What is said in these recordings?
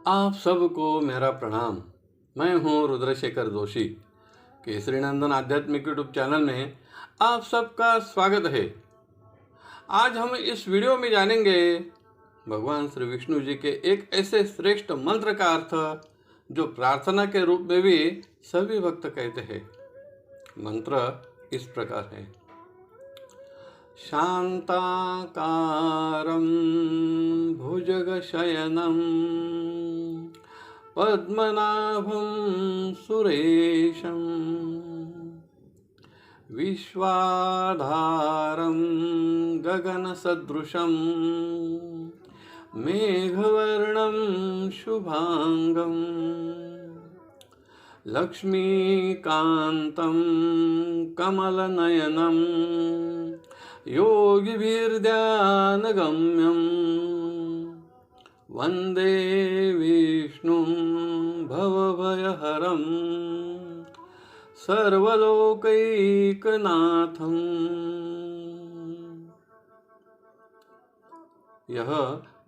आप सबको मेरा प्रणाम। मैं हूं रुद्रशेखर जोशी। केसरी नंदन आध्यात्मिक यूट्यूब चैनल में आप सबका स्वागत है। आज हम इस वीडियो में जानेंगे भगवान श्री विष्णु जी के एक ऐसे श्रेष्ठ मंत्र का अर्थ जो प्रार्थना के रूप में भी सभी भक्त कहते हैं। मंत्र इस प्रकार है। शांताकारं भुजगशयनं पद्मनाभं सुरेशं विश्वाधारं गगनसदृशं मेघवर्णं शुभांगं लक्ष्मीकान्तं कमलनयनं योगिभिर्ध्यानगम्यं वन्दे विष्णुं भवभयहरं सर्वलोकैकनाथं। यह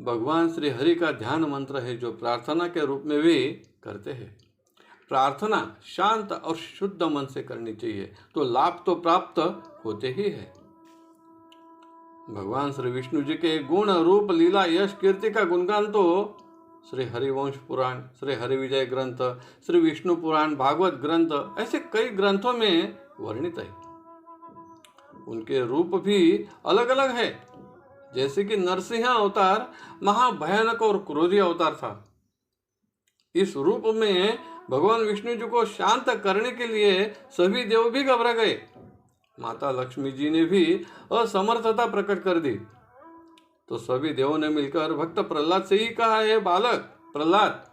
भगवान श्री हरि का ध्यान मंत्र है जो प्रार्थना के रूप में भी करते हैं। प्रार्थना शांत और शुद्ध मन से करनी चाहिए तो लाभ तो प्राप्त होते ही है। भगवान श्री विष्णु जी के गुण रूप लीला यश कीर्ति का गुणगान तो श्री हरिवंश पुराण, श्री हरिविजय ग्रंथ, श्री विष्णु पुराण, भागवत ग्रंथ ऐसे कई ग्रंथों में वर्णित है। उनके रूप भी अलग अलग है। जैसे कि नरसिंह अवतार महाभयानक और क्रोधी अवतार था। इस रूप में भगवान विष्णु जी को शांत करने के लिए सभी देव भी घबरा गए। माता लक्ष्मी जी ने भी असमर्थता प्रकट कर दी तो सभी देवों ने मिलकर भक्त प्रहलाद से ही कहा, है बालक प्रहलाद,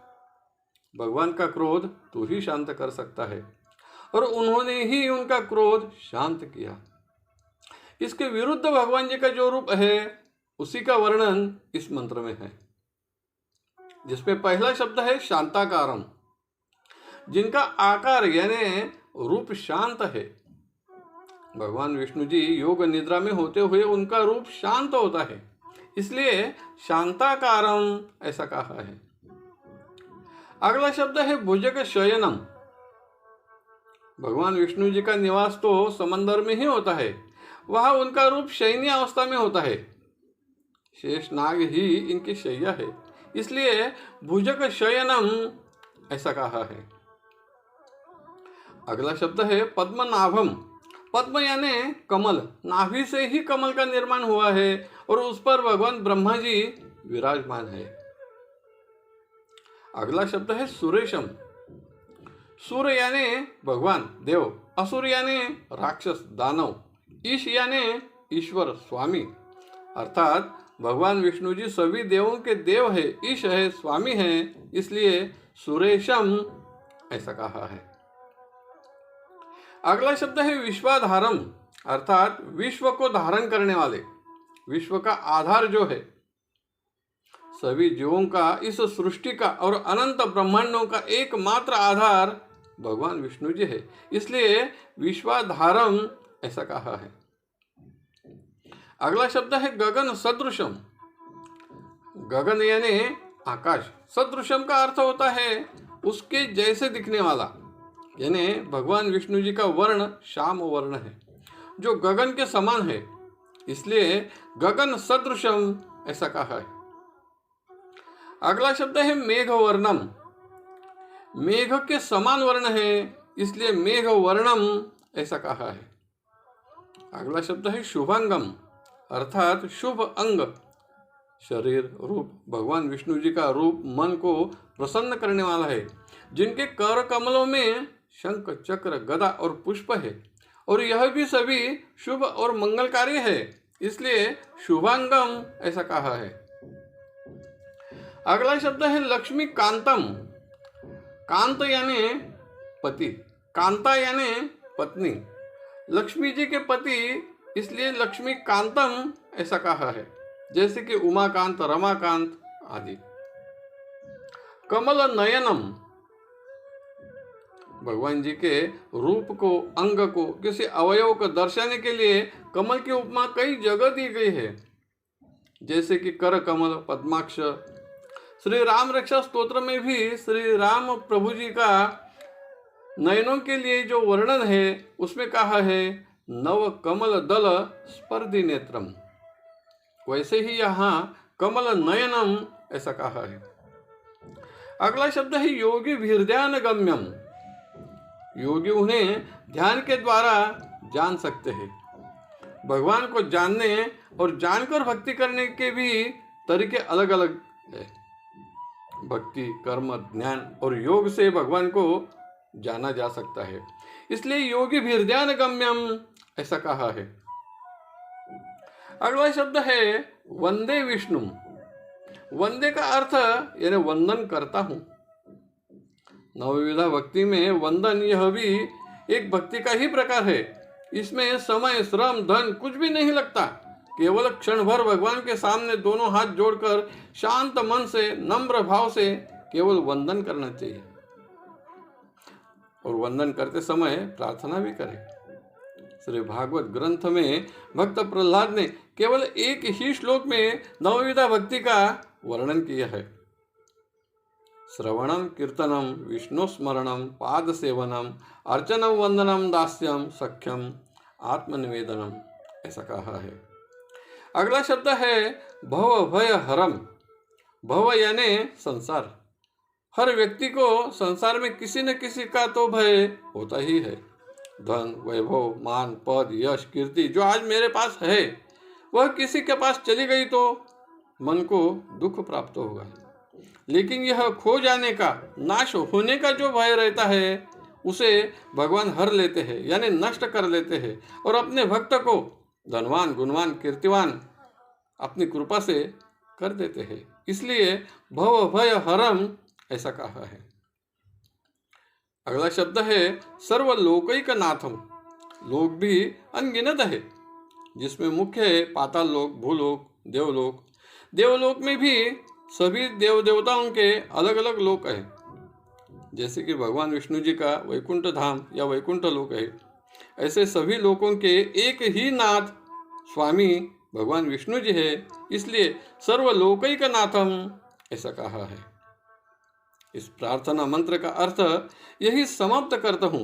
भगवान का क्रोध तू ही शांत कर सकता है। और उन्होंने ही उनका क्रोध शांत किया। इसके विरुद्ध भगवान जी का जो रूप है उसी का वर्णन इस मंत्र में है, जिसमें पहला शब्द है शांताकारम, जिनका आकार यानी रूप शांत है। भगवान विष्णु जी योग निद्रा में होते हुए उनका रूप शांत होता है, इसलिए शांताकारम ऐसा कहा है। अगला शब्द है भुजग शयनम। भगवान विष्णु जी का निवास तो समंदर में ही होता है, वहां उनका रूप शयनीय अवस्था में होता है। शेष नाग ही इनकी शैया है, इसलिए भुजग शयनम ऐसा कहा है। अगला शब्द है पद्मनाभम। पद्म यानी कमल, नाभि से ही कमल का निर्माण हुआ है और उस पर भगवान ब्रह्मा जी विराजमान है। अगला शब्द है सुरेशम। सूर्य यानी भगवान देव, असुर यानी राक्षस दानव, ईश यानी ईश्वर स्वामी। अर्थात भगवान विष्णु जी सभी देवों के देव है, ईश है, स्वामी है, इसलिए सुरेशम ऐसा कहा है। अगला शब्द है विश्वाधारम, अर्थात विश्व को धारण करने वाले, विश्व का आधार जो है, सभी जीवों का, इस सृष्टि का और अनंत ब्रह्मांडों का एकमात्र आधार भगवान विष्णु जी है, इसलिए विश्वाधारम ऐसा कहा है। अगला शब्द है गगन सदृशम। गगन यानी आकाश, सदृशम का अर्थ होता है उसके जैसे दिखने वाला, यानी भगवान विष्णु जी का वर्ण श्याम वर्ण है जो गगन के समान है, इसलिए गगन सदृशम ऐसा कहा है। अगला शब्द है मेघवर्णम। मेघ के समान वर्ण है, इसलिए मेघवर्णम ऐसा कहा है। अगला शब्द है शुभांगम, अर्थात शुभ अंग, शरीर रूप भगवान विष्णु जी का रूप मन को प्रसन्न करने वाला है, जिनके कर कमलों में शंख चक्र गदा और पुष्प है और यह भी सभी शुभ और मंगलकारी है, इसलिए शुभांगम ऐसा कहा है। अगला शब्द है लक्ष्मी कांतम। कांत यानी पति, कांता यानी पत्नी, लक्ष्मी जी के पति, इसलिए लक्ष्मी कांतम ऐसा कहा है, जैसे कि उमाकांत, रमाकांत आदि। कमल नयनम, भगवान जी के रूप को, अंग को, किसी अवयव को दर्शाने के लिए कमल की उपमा कई जगह दी गई है, जैसे कि कर कमल, पद्माक्ष, श्री राम रक्षा स्तोत्र में भी श्री राम प्रभु जी का नयनों के लिए जो वर्णन है उसमें कहा है नव कमल दल स्पर्धी नेत्रम, वैसे ही यहाँ कमल नयनम ऐसा कहा है। अगला शब्द है योगी हृदयान गम्यम, योगी उन्हें ध्यान के द्वारा जान सकते हैं। भगवान को जानने और जानकर भक्ति करने के भी तरीके अलग अलग है। भक्ति, कर्म, ज्ञान और योग से भगवान को जाना जा सकता है, इसलिए योगी हृदयान गम्यम ऐसा कहा है। अगला शब्द है वंदे विष्णु। वंदे का अर्थ यानी वंदन करता हूं। नवविधा भक्ति में वंदन यह भी एक भक्ति का ही प्रकार है। इसमें समय, श्रम, धन कुछ भी नहीं लगता। केवल क्षण भर भगवान के सामने दोनों हाथ जोड़कर शांत मन से, नम्र भाव से केवल वंदन करना चाहिए और वंदन करते समय प्रार्थना भी करें। श्री भागवत ग्रंथ में भक्त प्रहलाद ने केवल एक ही श्लोक में नवविधा भक्ति का वर्णन किया है। श्रवणम कीर्तनम विष्णु स्मरणम पाद सेवनम अर्चनम वंदनम दास्यम सख्यम आत्मनिवेदनम ऐसा कहा है। अगला शब्द है भव भय हरम। भव यानी संसार। हर व्यक्ति को संसार में किसी न किसी का तो भय होता ही है। धन, वैभव, मान, पद, यश, कीर्ति जो आज मेरे पास है वह किसी के पास चली गई तो मन को दुख प्राप्त होगा। लेकिन यह खो जाने का, नाश होने का जो भय रहता है उसे भगवान हर लेते हैं यानी नष्ट कर लेते हैं और अपने भक्त को धनवान, गुणवान, कीर्तिवान अपनी कृपा से कर देते हैं। इसलिए भव भय हरम ऐसा कहा है। अगला शब्द है सर्वलोकैक नाथम। लोक भी अनगिनत है, जिसमें मुख्य है पाताल लोक, भूलोक, देवलोक। देवलोक में भी सभी देव देवताओं के अलग अलग लोक है। जैसे कि भगवान विष्णु जी का वैकुंठ धाम या वैकुंठ लोक है, ऐसे सभी लोकों के एक ही नाथ स्वामी भगवान विष्णु जी है। इसलिए सर्वलोकैक नाथम ऐसा कहा है। इस प्रार्थना मंत्र का अर्थ यही समाप्त करता हूँ।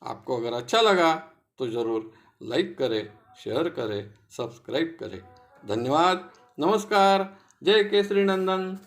आपको अगर अच्छा लगा तो ज़रूर लाइक करें, शेयर करें, सब्सक्राइब करें। धन्यवाद। नमस्कार। जय केसरी नंदन।